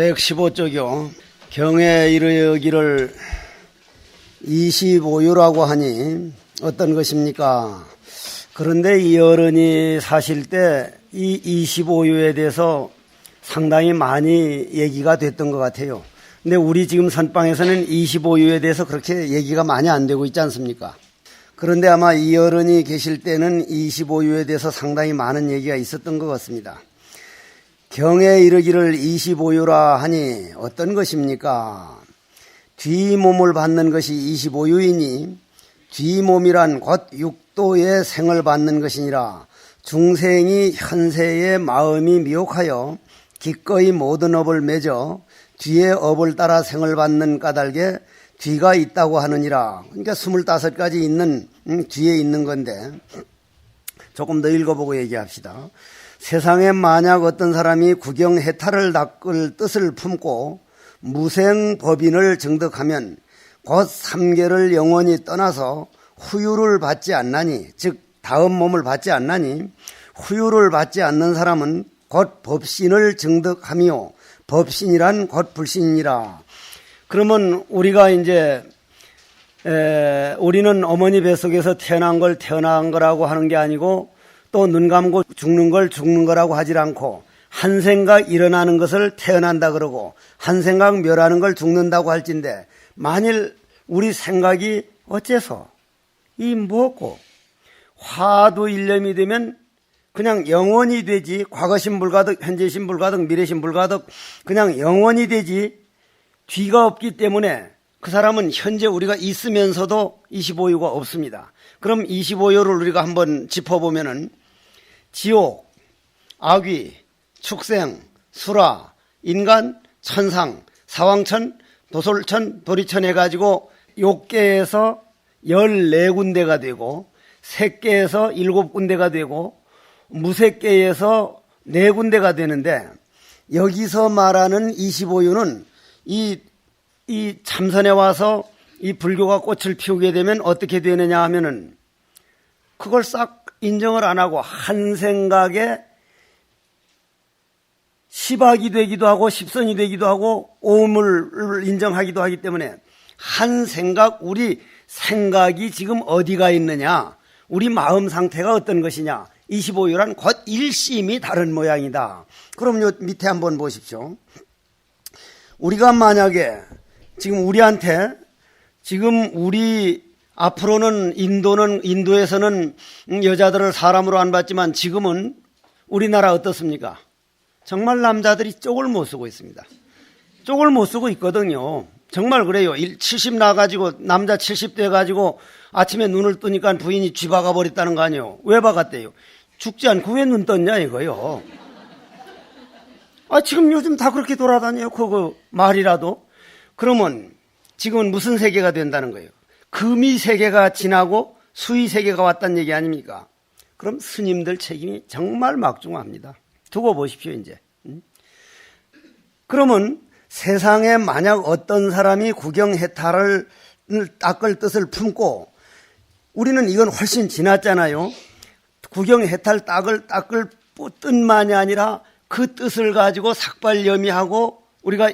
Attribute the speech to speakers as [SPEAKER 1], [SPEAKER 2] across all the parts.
[SPEAKER 1] 115쪽이요. 경에 이르기를 25유라고 하니 어떤 것입니까? 그런데 이 어른이 사실 때 이 25유에 대해서 상당히 많이 얘기가 됐던 것 같아요. 근데 우리 지금 선방에서는 25유에 대해서 그렇게 얘기가 많이 안 되고 있지 않습니까? 그런데 아마 이 어른이 계실 때는 25유에 대해서 상당히 많은 얘기가 있었던 것 같습니다. 경에 이르기를 25유라 하니 어떤 것입니까? 뒤몸을 받는 것이 25유이니 뒤몸이란 곧 육도의 생을 받는 것이니라. 중생이 현세의 마음이 미혹하여 기꺼이 모든 업을 맺어 뒤의 업을 따라 생을 받는 까닭에 뒤가 있다고 하느니라. 그러니까 25가지 있는 뒤에 있는 건데 조금 더 읽어보고 얘기합시다. 세상에 만약 어떤 사람이 구경해탈을 닦을 뜻을 품고 무생법인을 증득하면 곧 삼계를 영원히 떠나서 후유를 받지 않나니, 즉 다음 몸을 받지 않나니, 후유를 받지 않는 사람은 곧 법신을 증득하며 법신이란 곧 불신이니라. 그러면 우리가 이제 우리는 어머니 뱃속에서 태어난 걸 태어난 거라고 하는 게 아니고 또 눈 감고 죽는 걸 죽는 거라고 하질 않고 한 생각 일어나는 것을 태어난다 그러고 한 생각 멸하는 걸 죽는다고 할진데 만일 우리 생각이 어째서 이 무엇고 화두 일념이 되면 그냥 영원히 되지, 과거신 불가득, 현재신 불가득, 미래신 불가득 그냥 영원히 되지 뒤가 없기 때문에 그 사람은 현재 우리가 있으면서도 25유가 없습니다. 그럼 25유를 우리가 한번 짚어보면은 지옥, 악귀, 축생, 수라, 인간, 천상, 사왕천, 도솔천, 도리천 해가지고 욕계에서 14군데가 되고 색계에서 7군데가 되고 무색계에서 4군데가 되는데 여기서 말하는 25유는 이 참선에 와서 이 불교가 꽃을 피우게 되면 어떻게 되느냐 하면은 그걸 싹 인정을 안 하고 한 생각에 십악이 되기도 하고 십선이 되기도 하고 오음을 인정하기도 하기 때문에 한 생각, 우리 생각이 지금 어디가 있느냐, 우리 마음 상태가 어떤 것이냐, 25유란 곧 일심이 다른 모양이다. 그럼 요 밑에 한번 보십시오. 우리가 만약에 지금 우리한테 지금 우리 앞으로는 인도에서는 여자들을 사람으로 안 받지만 지금은 우리나라 어떻습니까? 정말 남자들이 쪽을 못 쓰고 있습니다. 쪽을 못 쓰고 있거든요. 정말 그래요. 70 나가지고 남자 70대 가지고 아침에 눈을 뜨니까 부인이 쥐 박아버렸다는 거 아니에요. 왜 박았대요? 죽지 않고 왜 눈 떴냐 이거요. 지금 요즘 다 그렇게 돌아다녀요. 그거 말이라도. 그러면 지금은 무슨 세계가 된다는 거예요? 금이 세계가 지나고 수의 세계가 왔다는 얘기 아닙니까? 그럼 스님들 책임이 정말 막중합니다. 두고 보십시오 이제. 그러면 세상에 만약 어떤 사람이 구경해탈을 닦을 뜻을 품고 우리는 이건 훨씬 지났잖아요. 구경해탈 닦을 뜻만이 아니라 그 뜻을 가지고 삭발염이하고 우리가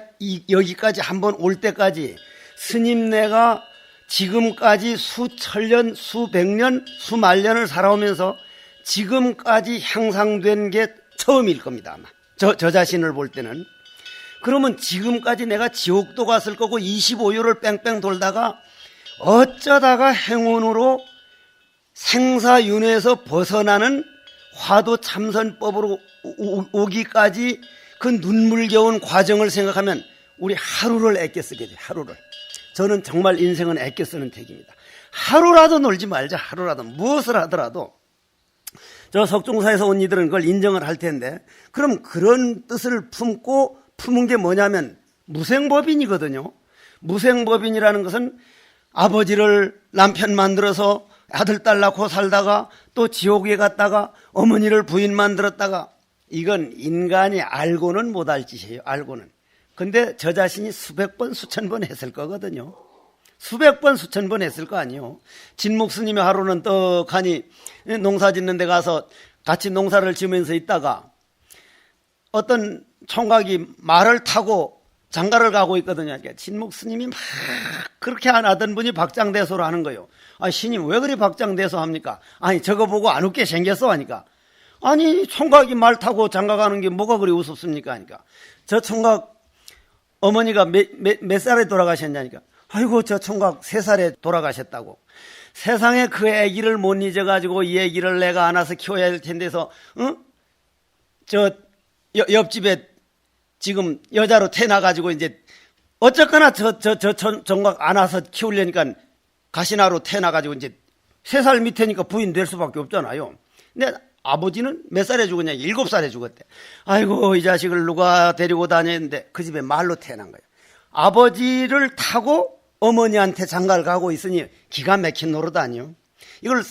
[SPEAKER 1] 여기까지 한번 올 때까지 스님네가 지금까지 수천년, 수백년, 수만년을 살아오면서 지금까지 향상된 게 처음일 겁니다. 아마. 저 자신을 볼 때는. 그러면 지금까지 내가 지옥도 갔을 거고 25유를 뺑뺑 돌다가 어쩌다가 행운으로 생사윤회에서 벗어나는 화두 참선법으로 오기까지 그 눈물겨운 과정을 생각하면 우리 하루를 아껴 쓰게 돼요. 하루를. 저는 정말 인생은 아껴 쓰는 택입니다. 하루라도 놀지 말자. 하루라도. 무엇을 하더라도. 저 석종사에서 온 이들은 그걸 인정을 할 텐데 그럼 그런 뜻을 품은 게 뭐냐면 무생법인이거든요. 무생법인이라는 것은 아버지를 남편 만들어서 아들 딸 낳고 살다가 또 지옥에 갔다가 어머니를 부인 만들었다가 이건 인간이 알고는 못할 짓이에요. 알고는. 근데 저 자신이 수백 번 수천 번 했을 거거든요. 수백 번 수천 번 했을 거 아니에요. 진목 스님이 하루는 떡하니 농사 짓는 데 가서 같이 농사를 지으면서 있다가 어떤 총각이 말을 타고 장가를 가고 있거든요. 그러니까 진목 스님이 막 그렇게 안 하던 분이 박장대소를 하는 거예요. 아, 스님 왜 그리 박장대소 합니까? 아니 저거 보고 안 웃게 생겼어 하니까, 아니 총각이 말 타고 장가 가는 게 뭐가 그리 우습습니까 하니까, 저 총각 어머니가 몇 살에 돌아가셨냐니까, 아이고 저 총각 3살에 돌아가셨다고. 세상에 그 아기를 못 잊어가지고 이 아기를 내가 안아서 키워야 할 텐데서, 응? 저 옆집에 지금 여자로 태어나가지고 이제 어쨌거나 저 총각 안아서 키우려니까 가시나로 태어나가지고 이제 3살 밑에니까 부인 될 수밖에 없잖아요. 근데 아버지는 몇 살에 죽었냐? 7살에 죽었대. 아이고 이 자식을 누가 데리고 다녔는데 그 집에 말로 태어난 거예요. 아버지를 타고 어머니한테 장가를 가고 있으니 기가 막힌 노릇 아니요. 이걸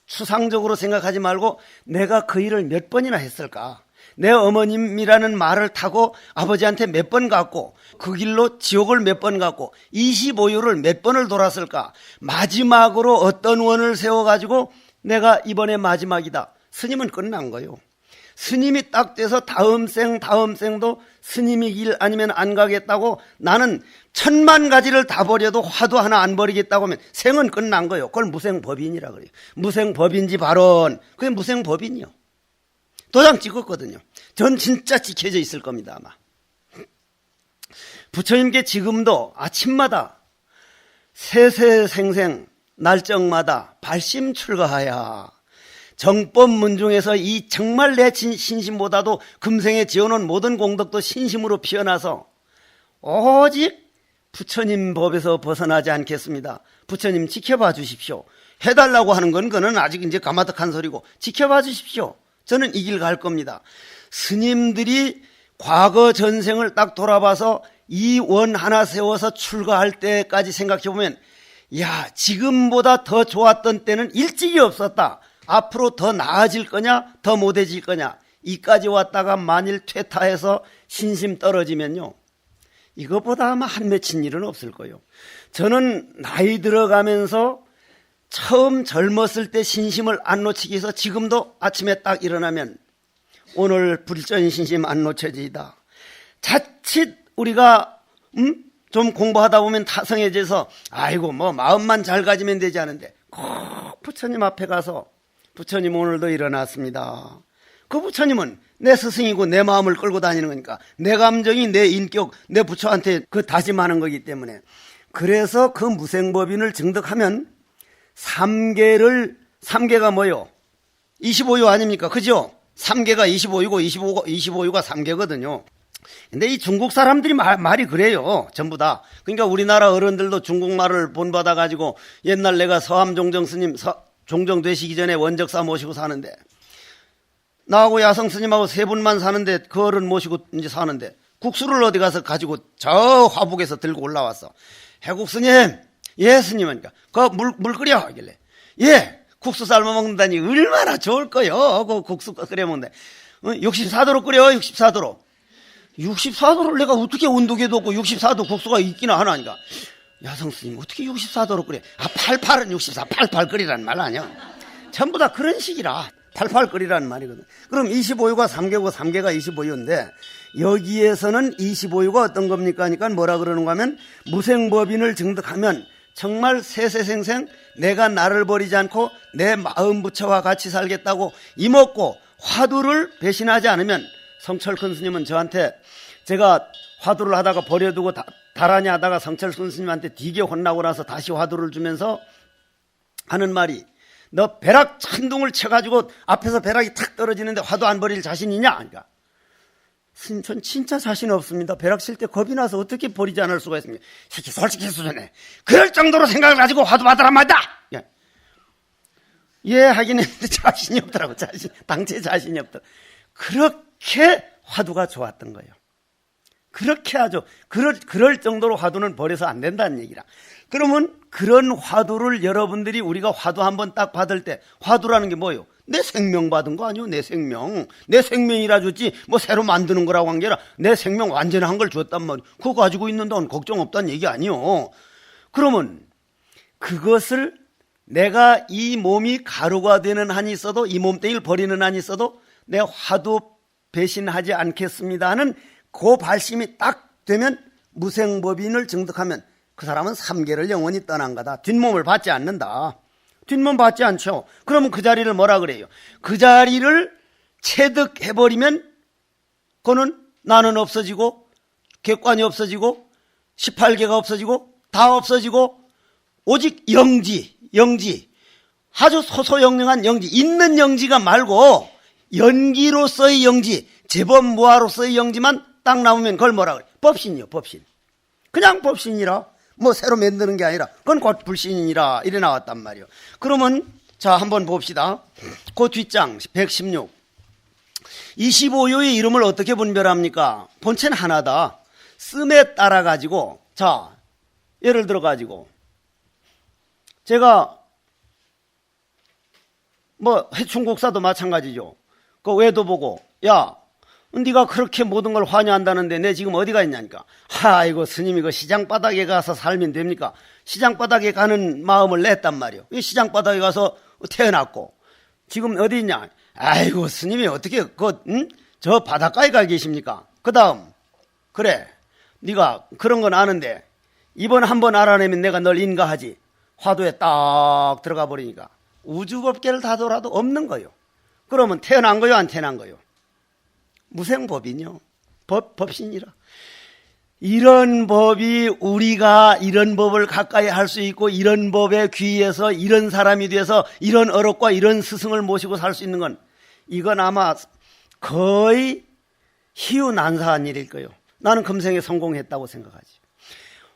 [SPEAKER 1] 추상적으로 생각하지 말고 내가 그 일을 몇 번이나 했을까? 내 어머님이라는 말을 타고 아버지한테 몇 번 갔고 그 길로 지옥을 몇 번 갔고 25유를 몇 번을 돌았을까? 마지막으로 어떤 원을 세워가지고 내가 이번에 마지막이다. 스님은 끝난 거예요. 스님이 딱 돼서 다음 생도 스님이 길 아니면 안 가겠다고, 나는 1000만 가지를 다 버려도 화두 하나 안 버리겠다고 하면 생은 끝난 거예요. 그걸 무생법인이라 그래요. 무생법인지 발언, 그게 무생법인이요. 도장 찍었거든요. 전 진짜 지켜져 있을 겁니다 아마. 부처님께 지금도 아침마다 세세생생 날정마다 발심 출가하야, 정법 문중에서 이 정말 내 신심보다도 금생에 지어놓은 모든 공덕도 신심으로 피어나서 오직 부처님 법에서 벗어나지 않겠습니다. 부처님 지켜봐 주십시오. 해달라고 하는 건 그는 아직 이제 가마득한 소리고, 지켜봐 주십시오. 저는 이 길 갈 겁니다. 스님들이 과거 전생을 딱 돌아봐서 이 원 하나 세워서 출가할 때까지 생각해보면, 야, 지금보다 더 좋았던 때는 일찍이 없었다. 앞으로 더 나아질 거냐 더 못해질 거냐, 이까지 왔다가 만일 퇴타해서 신심 떨어지면요, 이것보다 아마 한 맺힌 일은 없을 거예요. 저는 나이 들어가면서 처음 젊었을 때 신심을 안 놓치기 위해서 지금도 아침에 딱 일어나면 오늘 불전신심 안 놓쳐지이다. 자칫 우리가 좀 공부하다 보면 타성해져서 아이고 뭐 마음만 잘 가지면 되지 않은데, 꼭 부처님 앞에 가서 부처님 오늘도 일어났습니다. 그 부처님은 내 스승이고 내 마음을 끌고 다니는 거니까, 내 감정이 내 인격, 내 부처한테 그 다짐하는 거기 때문에, 그래서 그 무생법인을 증득하면 3개가 뭐요? 25유 아닙니까? 그죠? 3개가 25유고 25유가 3개거든요. 근데 이 중국 사람들이 말이 그래요. 전부 다. 그러니까 우리나라 어른들도 중국말을 본받아가지고, 옛날 내가 서함종정 스님 종정 되시기 전에 원적사 모시고 사는데, 나하고 야성 스님하고 3분만 사는데 그 어른 모시고 이제 사는데, 국수를 어디 가서 가지고 저 화북에서 들고 올라왔어. 해국 스님, 예 스님 하니까, 그 물 끓여 하길래, 예, 국수 삶아 먹는다니 얼마나 좋을 거요. 그 국수 끓여 먹는데 64도로 끓여. 64도로 64도를 내가 어떻게 온도계도 없고 64도 국수가 있기나 하나니까, 야성 스님 어떻게 64도로 끓여? 아, 88은 64, 88 끓이라는 말 아니야? 전부 다 그런 식이라 88 끓이라는 말이거든. 그럼 25유가 3개고 3개가 25유인데, 여기에서는 25유가 어떤 겁니까 하니까 뭐라 그러는가 하면, 무생법인을 증득하면 정말 세세생생 내가 나를 버리지 않고 내 마음 부처와 같이 살겠다고 이먹고 화두를 배신하지 않으면, 성철큰 스님은 저한테, 제가 화두를 하다가 버려두고 다라니 하다가 성철큰 스님한테 되게 혼나고 나서 다시 화두를 주면서 하는 말이, 너 벼락 천둥을 쳐가지고 앞에서 벼락이 탁 떨어지는데 화두 안 버릴 자신이냐? 그러니까, 스님 전 진짜 자신 없습니다. 벼락 칠 때 겁이 나서 어떻게 버리지 않을 수가 있습니까? 새끼 솔직히 수전해. 그럴 정도로 생각을 가지고 화두 받으란 말이다. 예 하긴 했는데 자신이 없더라고. 당체 자신이 없더라고. 그렇게 화두가 좋았던 거예요. 그렇게 하죠. 그럴 정도로 화두는 버려서 안 된다는 얘기라. 그러면 그런 화두를 여러분들이, 우리가 화두 한번 딱 받을 때, 화두라는 게 뭐예요? 내 생명 받은 거 아니요? 내 생명이라 줬지 뭐 새로 만드는 거라고 한 게 아니라 내 생명 완전한 걸 줬단 말이에요. 그거 가지고 있는 동안 걱정 없다는 얘기 아니요. 그러면 그것을 내가 이 몸이 가루가 되는 한이 있어도, 이 몸뚱이를 버리는 한이 있어도 내 화두 배신하지 않겠습니다 하는 그 발심이 딱 되면 무생법인을 증득하면 그 사람은 삼계를 영원히 떠난 거다. 뒷몸을 받지 않는다. 뒷몸 받지 않죠. 그러면 그 자리를 뭐라 그래요? 그 자리를 체득해버리면 그거는 나는 없어지고 객관이 없어지고 18개가 없어지고 다 없어지고 오직 영지 아주 소소영령한 영지, 있는 영지가 말고 연기로서의 영지, 재범무화로서의 영지만 딱 나오면 그걸 뭐라 그래? 법신이요, 법신. 그냥 법신이라, 뭐 새로 만드는 게 아니라 그건 곧 불신이라 이래 나왔단 말이요. 그러면 자 한번 봅시다. 그 뒷장 116. 25요의 이름을 어떻게 분별합니까? 본체는 하나다. 씀에 따라 가지고, 자 예를 들어 가지고 제가 뭐 해충국사도 마찬가지죠. 그 외도 보고, 야 네가 그렇게 모든 걸 환영한다는데 내 지금 어디가 있냐니까. 아이고 스님, 이거 시장 바닥에 가서 살면 됩니까? 시장 바닥에 가는 마음을 냈단 말이요. 이 시장 바닥에 가서 태어났고 지금 어디 있냐? 아이고 스님이 어떻게 저 바닷가에 가 계십니까? 그 다음 그래 네가 그런 건 아는데 이번 한번 알아내면 내가 널 인가하지. 화두에 딱 들어가 버리니까 우주법계를 다 돌아도 없는 거요. 그러면 태어난 거요, 안 태어난 거요? 무생법이요. 법신이라. 이런 법이 우리가 이런 법을 가까이 할 수 있고 이런 법에 귀해서 이런 사람이 돼서 이런 어록과 이런 스승을 모시고 살 수 있는 건 이건 아마 거의 희우난사한 일일 거예요. 나는 금생에 성공했다고 생각하지.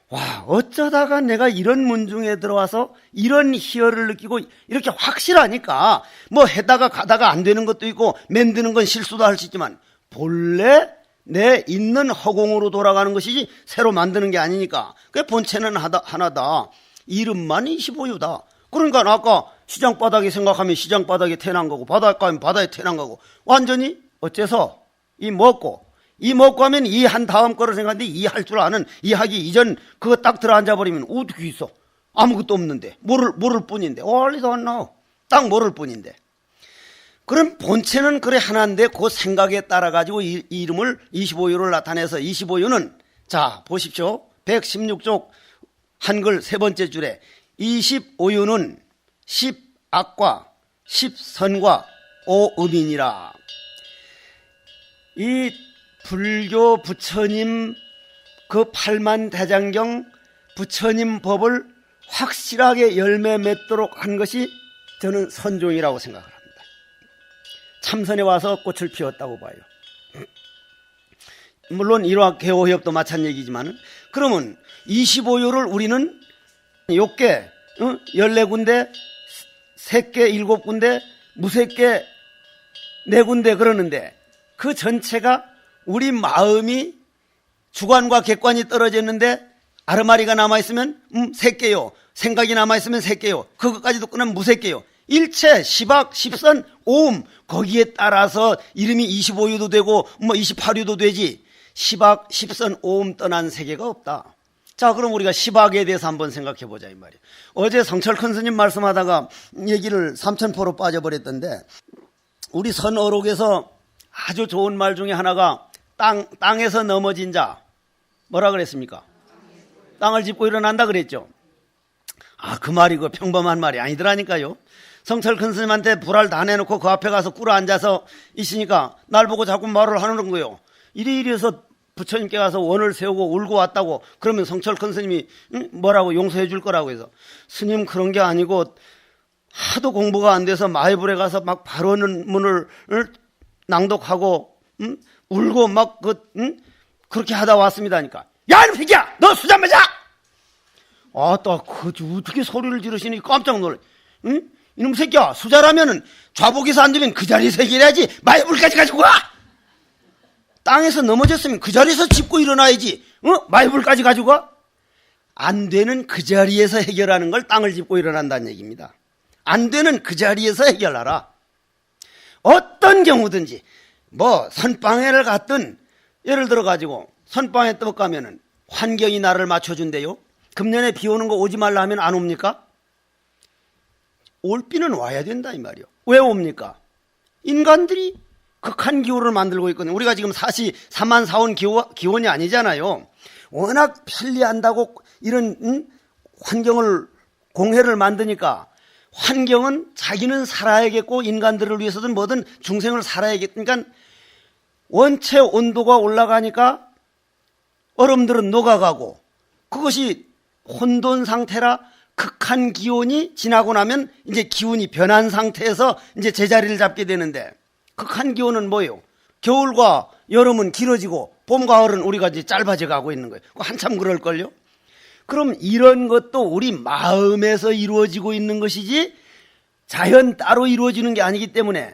[SPEAKER 1] 와, 어쩌다가 내가 이런 문중에 들어와서 이런 희열을 느끼고 이렇게 확실하니까 뭐 해다가 가다가 안 되는 것도 있고 만드는 건 실수도 할 수 있지만 본래 내 있는 허공으로 돌아가는 것이지 새로 만드는 게 아니니까 그 본체는 하나다. 이름만 25유다. 그러니까 아까 시장바닥에 생각하면 시장바닥에 태어난 거고 바닷가 하면 바다에 태어난 거고 완전히 어째서 이 먹고 하면 이 한 다음 거를 생각하는데 이 할 줄 아는 이 하기 이전 그거 딱 들어 앉아버리면 어떻게 있어? 아무것도 없는데 모를 뿐인데 원리도 안 나와. 딱 모를 뿐인데. 그럼 본체는 그래 하나인데 그 생각에 따라 가지고 이 이름을 25유를 나타내서 25유는 자 보십시오. 116쪽 한글 세 번째 줄에 25유는 10악과 10선과 5음이니라. 이 불교 부처님 그 팔만대장경 부처님 법을 확실하게 열매 맺도록 한 것이 저는 선종이라고 생각을 합니다. 참선에 와서 꽃을 피웠다고 봐요. 물론 일화개호협도 마찬가지지만 그러면 25요를 우리는 욕계 14군데, 색계 7군데, 무색계 4군데 그러는데 그 전체가 우리 마음이 주관과 객관이 떨어졌는데 아르마리가 남아있으면 색계요, 생각이 남아있으면 색계요, 그것까지도 끝나면 무색계요. 일체, 시박, 십선, 오음 거기에 따라서 이름이 25유도 되고 뭐 28유도 되지 시박, 십선, 오음 떠난 세계가 없다. 자, 그럼 우리가 시박에 대해서 한번 생각해 보자 이 말이에요. 어제 성철 큰 스님 말씀하다가 얘기를 삼천포로 빠져버렸던데 우리 선어록에서 아주 좋은 말 중에 하나가 땅에서 넘어진 자 뭐라 그랬습니까? 땅을 짚고 일어난다 그랬죠. 그 말이 그 평범한 말이 아니더라니까요. 성철 큰 스님한테 불알 다 내놓고 그 앞에 가서 꿇어 앉아서 있으니까 날 보고 자꾸 말을 하는 거예요. 이래서 부처님께 가서 원을 세우고 울고 왔다고. 그러면 성철 큰 스님이 뭐라고 용서해 줄 거라고 해서 스님 그런 게 아니고 하도 공부가 안 돼서 마이불에 가서 막 발언문을 낭독하고 울고 막 그렇게 하다 왔습니다 하니까 야 이놈 새끼야 너 수잔 맞아. 어떻게 소리를 지르시니 깜짝 놀래. 이놈 새끼야 수자라면은 좌복에서 앉으면 그 자리에서 해결해야지 마이불까지 가지고 와. 땅에서 넘어졌으면 그 자리에서 짚고 일어나야지. 마이불까지 가지고 와. 안 되는 그 자리에서 해결하는 걸 땅을 짚고 일어난다는 얘기입니다. 안 되는 그 자리에서 해결하라. 어떤 경우든지 뭐 선방회를 갔든 예를 들어 가지고 선방에 떡 가면은 환경이 나를 맞춰준대요. 금년에 비 오는 거 오지 말라 하면 안 옵니까? 올 비는 와야 된다 이 말이요. 왜 옵니까? 인간들이 극한 기후를 만들고 있거든요. 우리가 지금 4만 4온 기온이 아니잖아요. 워낙 편리한다고 이런 환경을 공해를 만드니까 환경은 자기는 살아야겠고 인간들을 위해서든 뭐든 중생을 살아야겠. 그러니까 원체 온도가 올라가니까 얼음들은 녹아가고 그것이 혼돈 상태라 극한 기온이 지나고 나면 이제 기온이 변한 상태에서 이제 제자리를 잡게 되는데 극한 기온은 뭐예요? 겨울과 여름은 길어지고 봄, 가을은 우리가 이제 짧아져 가고 있는 거예요. 한참 그럴걸요? 그럼 이런 것도 우리 마음에서 이루어지고 있는 것이지 자연 따로 이루어지는 게 아니기 때문에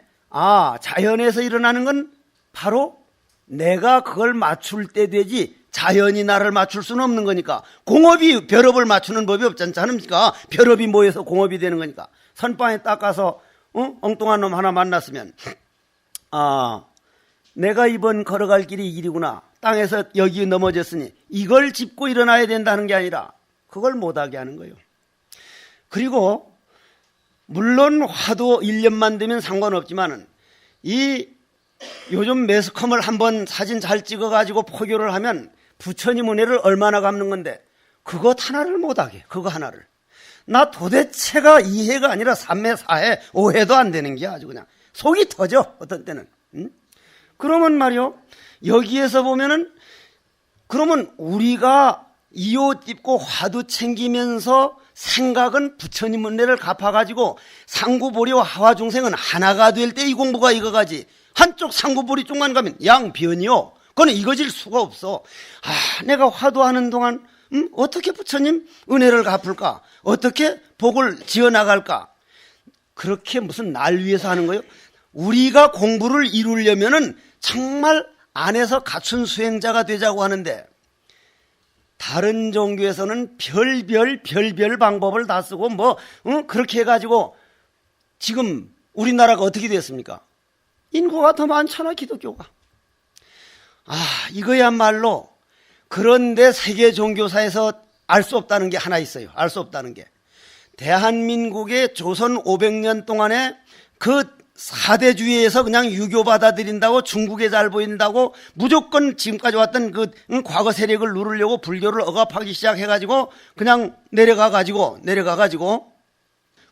[SPEAKER 1] 자연에서 일어나는 건 바로 내가 그걸 맞출 때 되지 자연이 나를 맞출 수는 없는 거니까 공업이 벼럽을 맞추는 법이 없지 않습니까? 벼럽이 모여서 공업이 되는 거니까 선방에 닦아서 엉뚱한 놈 하나 만났으면 내가 이번 걸어갈 길이 이 길이구나. 땅에서 여기 넘어졌으니 이걸 짚고 일어나야 된다는 게 아니라 그걸 못하게 하는 거예요. 그리고 물론 화도 1년만 되면 상관없지만은 이 요즘 매스컴을 한번 사진 잘 찍어가지고 포교를 하면 부처님 은혜를 얼마나 갚는 건데 그것 하나를 못하게 그거 하나를 나 도대체가 이해가 아니라 삼회 사회 오해도 안 되는 게 아주 그냥 속이 터져 어떤 때는. 그러면 말이요 여기에서 보면은 그러면 우리가 이 옷 입고 화두 챙기면서 생각은 부처님 은혜를 갚아가지고 상구보리와 하와중생은 하나가 될 때 이 공부가 이거가지 한쪽 상구보리 쪽만 가면 양변이요 그거는 이거질 수가 없어. 내가 화두하는 동안 어떻게 부처님 은혜를 갚을까 어떻게 복을 지어나갈까 그렇게 무슨 날 위해서 하는 거예요. 우리가 공부를 이루려면은 정말 안에서 갖춘 수행자가 되자고 하는데 다른 종교에서는 별별 방법을 다 쓰고 그렇게 해가지고 지금 우리나라가 어떻게 됐습니까? 인구가 더 많잖아 기독교가. 이거야말로 그런데 세계 종교사에서 알 수 없다는 게 하나 있어요. 알 수 없다는 게 대한민국의 조선 500년 동안에 그 사대주의에서 그냥 유교 받아들인다고 중국에 잘 보인다고 무조건 지금까지 왔던 그 과거 세력을 누르려고 불교를 억압하기 시작해가지고 그냥 내려가가지고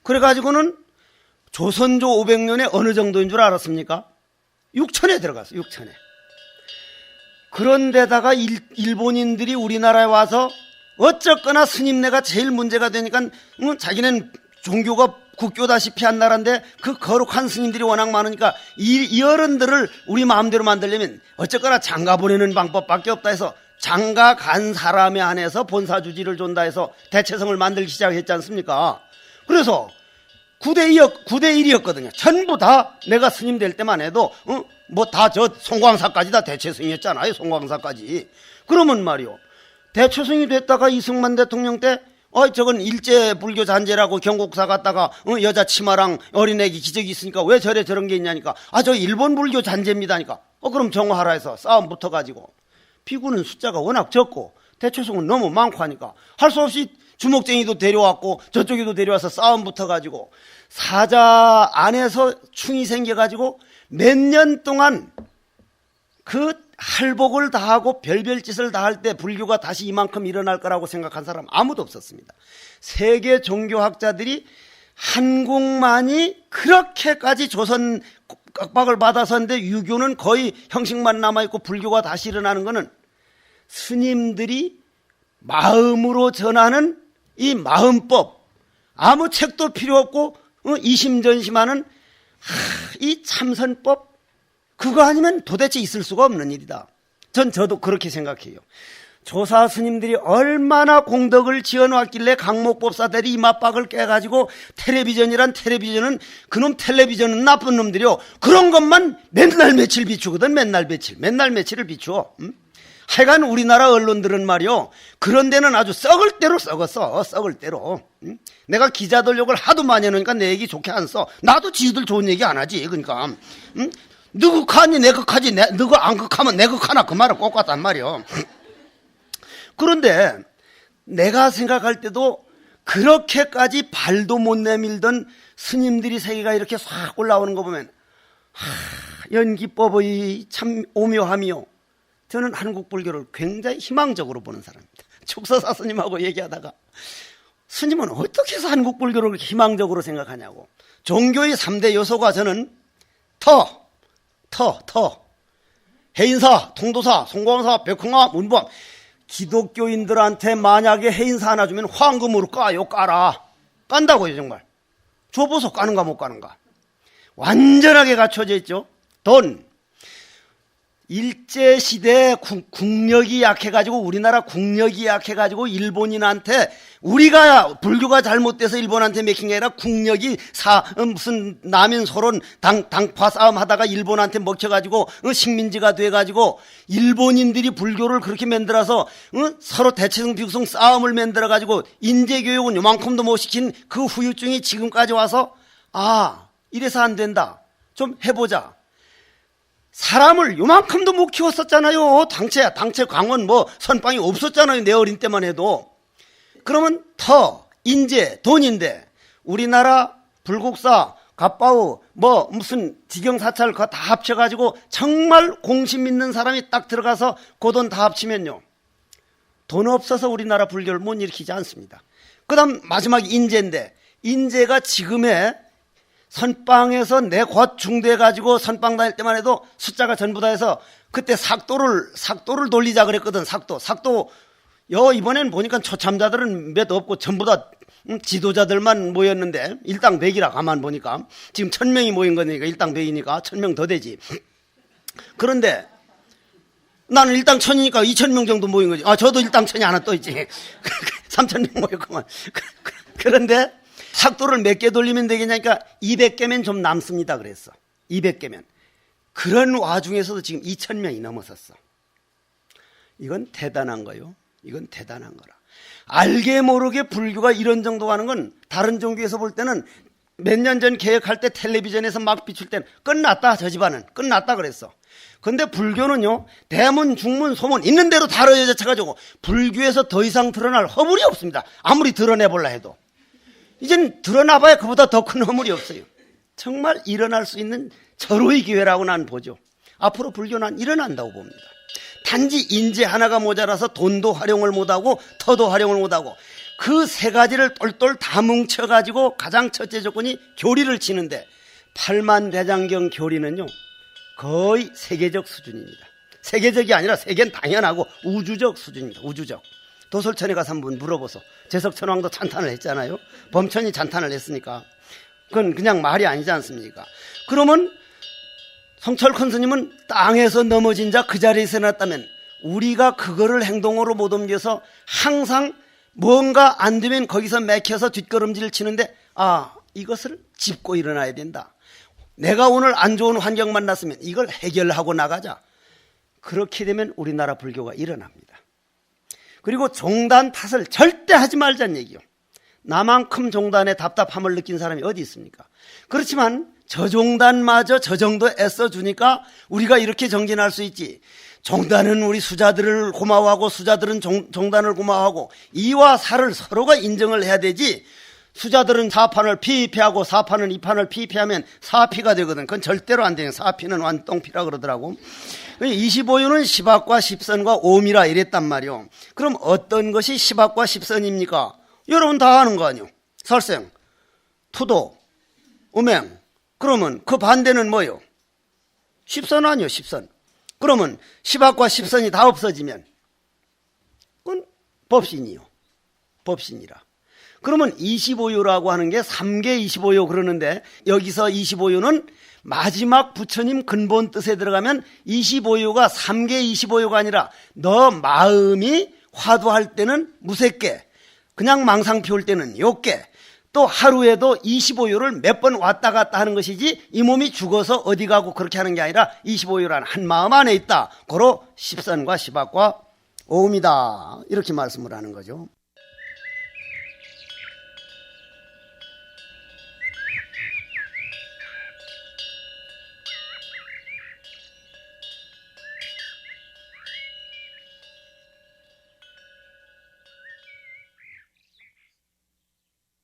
[SPEAKER 1] 그래가지고는 조선조 500년에 어느 정도인 줄 알았습니까? 6천에 들어갔어요. 6천에. 그런데다가 일본인들이 우리나라에 와서 어쨌거나 스님네가 제일 문제가 되니까 자기는 종교가 국교다시피 한 나라인데 그 거룩한 스님들이 워낙 많으니까 이 어른들을 우리 마음대로 만들려면 어쨌거나 장가 보내는 방법밖에 없다 해서 장가 간 사람에 한해서 본사주지를 준다 해서 대체성을 만들기 시작했지 않습니까? 그래서 9대1이었거든요. 전부 다 내가 스님 될 때만 해도 다 저 송광사까지 다 대체성이었잖아요. 송광사까지. 그러면 말이요. 대체성이 됐다가 이승만 대통령 때 저건 일제 불교 잔재라고 경국사 갔다가 여자 치마랑 어린애기 기저귀 있으니까 왜 저런 게 있냐니까 저 일본 불교 잔재입니다니까 그럼 정화하라 해서 싸움 붙어가지고 비구는 숫자가 워낙 적고 대체성은 너무 많고 하니까 할 수 없이 주먹쟁이도 데려왔고 저쪽에도 데려와서 싸움 붙어가지고 사자 안에서 충이 생겨가지고 몇 년 동안 그 할복을 다하고 별별 짓을 다 할 때 불교가 다시 이만큼 일어날 거라고 생각한 사람 아무도 없었습니다. 세계 종교학자들이 한국만이 그렇게까지 조선 깍박을 받아서인데 유교는 거의 형식만 남아있고 불교가 다시 일어나는 것은 스님들이 마음으로 전하는 이 마음법 아무 책도 필요 없고 이심전심하는 이 참선법 그거 아니면 도대체 있을 수가 없는 일이다. 저도 그렇게 생각해요. 조사 스님들이 얼마나 공덕을 지어놨길래 강목법사들이 이 맞박을 깨가지고 텔레비전은 그놈 텔레비전은 나쁜 놈들이요. 그런 것만 맨날 며칠 비추거든. 맨날 며칠을 비추어. 하여간 우리나라 언론들은 말이요. 그런 데는 아주 썩을 대로 썩었어. 썩을 대로. 내가 기자들 욕을 하도 많이 하니까 내 얘기 좋게 안 써. 나도 지들 좋은 얘기 안 하지. 그러니까. 너 극하니 내 극하지 너가 안 극하면 내 극하나 그 말을 꼭 같단 말이요. 그런데 내가 생각할 때도 그렇게까지 발도 못 내밀던 스님들이 세계가 이렇게 싹 올라오는 거 보면 연기법의 참 오묘함이요 저는 한국 불교를 굉장히 희망적으로 보는 사람입니다. 축서사 스님하고 얘기하다가 스님은 어떻게 해서 한국 불교를 희망적으로 생각하냐고. 종교의 3대 요소가 저는 해인사, 통도사, 송광사, 백흥화, 문부왕. 기독교인들한테 만약에 해인사 하나 주면 황금으로 까요. 깐다고요. 정말 줘보소. 까는가 못 까는가. 완전하게 갖춰져 있죠. 돈. 일제시대에 국력이 약해가지고, 우리나라 국력이 약해가지고 일본인한테, 우리가 불교가 잘못돼서 일본한테 맥힌 게 아니라 국력이 무슨 남인소론 당파 싸움 하다가 일본한테 먹혀가지고 식민지가 돼가지고 일본인들이 불교를 그렇게 만들어서 서로 대체성 비극성 싸움을 만들어가지고 인재교육은 요만큼도 못 시킨 그 후유증이 지금까지 와서 이래서 안 된다. 좀 해보자. 사람을 요만큼도 못 키웠었잖아요. 당체 강원 선빵이 없었잖아요. 내 어린 때만 해도. 그러면 인재, 돈인데 우리나라 불국사, 갑바우, 무슨 지경사찰 그거 다 합쳐가지고 정말 공심 있는 사람이 딱 들어가서 그 돈 다 합치면요. 돈 없어서 우리나라 불교를 못 일으키지 않습니다. 그 다음 마지막 인재인데, 인재가 지금의 선방에서 내 곧 중대해가지고 선방 다닐 때만 해도 숫자가 전부 다 해서 그때 삭도를 돌리자 그랬거든. 삭도. 이번엔 보니까 초참자들은 몇 없고 전부 다 지도자들만 모였는데 일당 100이라 가만 보니까 지금 1000명이 모인 거니까 일당 100이니까 1000명 더 되지. 그런데 나는 일당 1000이니까 2000명 정도 모인 거지. 저도 일당 1000이 하나 또 있지. 3000명 모였구만. 그런데 삭도를 몇 개 돌리면 되겠냐니까 200개면 좀 남습니다 그랬어. 200개면. 그런 와중에서도 지금 2000명이 넘었었어. 이건 대단한 거요. 이건 대단한 거라. 알게 모르게 불교가 이런 정도 가는 건 다른 종교에서 볼 때는 몇 년 전 개혁할 때 텔레비전에서 막 비출 때는 끝났다. 저 집안은 끝났다 그랬어. 근데 불교는요, 대문, 중문, 소문 있는 대로 다 알아져 쳐가지고 불교에서 더 이상 드러날 허물이 없습니다. 아무리 드러내볼라 해도. 이젠 드러나봐야 그보다 더 큰 허물이 없어요. 정말 일어날 수 있는 절호의 기회라고 난 보죠. 앞으로 불교는 일어난다고 봅니다. 단지 인재 하나가 모자라서 돈도 활용을 못하고 터도 활용을 못하고 그 세 가지를 똘똘 다 뭉쳐가지고 가장 첫째 조건이 교리를 치는데, 팔만대장경 교리는요 거의 세계적 수준입니다. 세계적이 아니라 세계는 당연하고 우주적 수준입니다. 우주적. 도솔천에 가서 한번 물어보소. 제석천왕도 찬탄을 했잖아요. 범천이 찬탄을 했으니까 그건 그냥 말이 아니지 않습니까? 그러면 성철 큰 스님은 땅에서 넘어진 자 그 자리에서 놨다면 우리가 그거를 행동으로 못 옮겨서 항상 뭔가 안 되면 거기서 맥혀서 뒷걸음질을 치는데, 이것을 짚고 일어나야 된다. 내가 오늘 안 좋은 환경 만났으면 이걸 해결하고 나가자. 그렇게 되면 우리나라 불교가 일어납니다. 그리고 종단 탓을 절대 하지 말자는 얘기요. 나만큼 종단에 답답함을 느낀 사람이 어디 있습니까? 그렇지만 저 종단마저 저 정도 애써주니까 우리가 이렇게 정진할 수 있지. 종단은 우리 수자들을 고마워하고 수자들은 종단을 고마워하고 이와 사를 서로가 인정을 해야 되지. 수자들은 사판을 피폐하고 사판은 이판을 피폐하면 사피가 되거든. 그건 절대로 안 돼요. 사피는 완똥피라 그러더라고. 25유는 시박과 십선과 오미라 이랬단 말이요. 그럼 어떤 것이 시박과 십선입니까? 여러분 다 아는 거 아니요. 설생, 투도, 음행. 그러면 그 반대는 뭐요? 십선 아니요. 십선. 그러면 시박과 십선이 다 없어지면 그건 법신이요. 법신이라. 그러면 25유라고 하는 게 3개 25유 그러는데, 여기서 25유는 마지막 부처님 근본 뜻에 들어가면 25유가 3개 25유가 아니라 너 마음이 화두할 때는 무색개, 그냥 망상 피울 때는 욕개, 또 하루에도 25유를 몇 번 왔다 갔다 하는 것이지 이 몸이 죽어서 어디 가고 그렇게 하는 게 아니라 25유라는 한 마음 안에 있다. 고로 십선과 시박과 오음이다. 이렇게 말씀을 하는 거죠.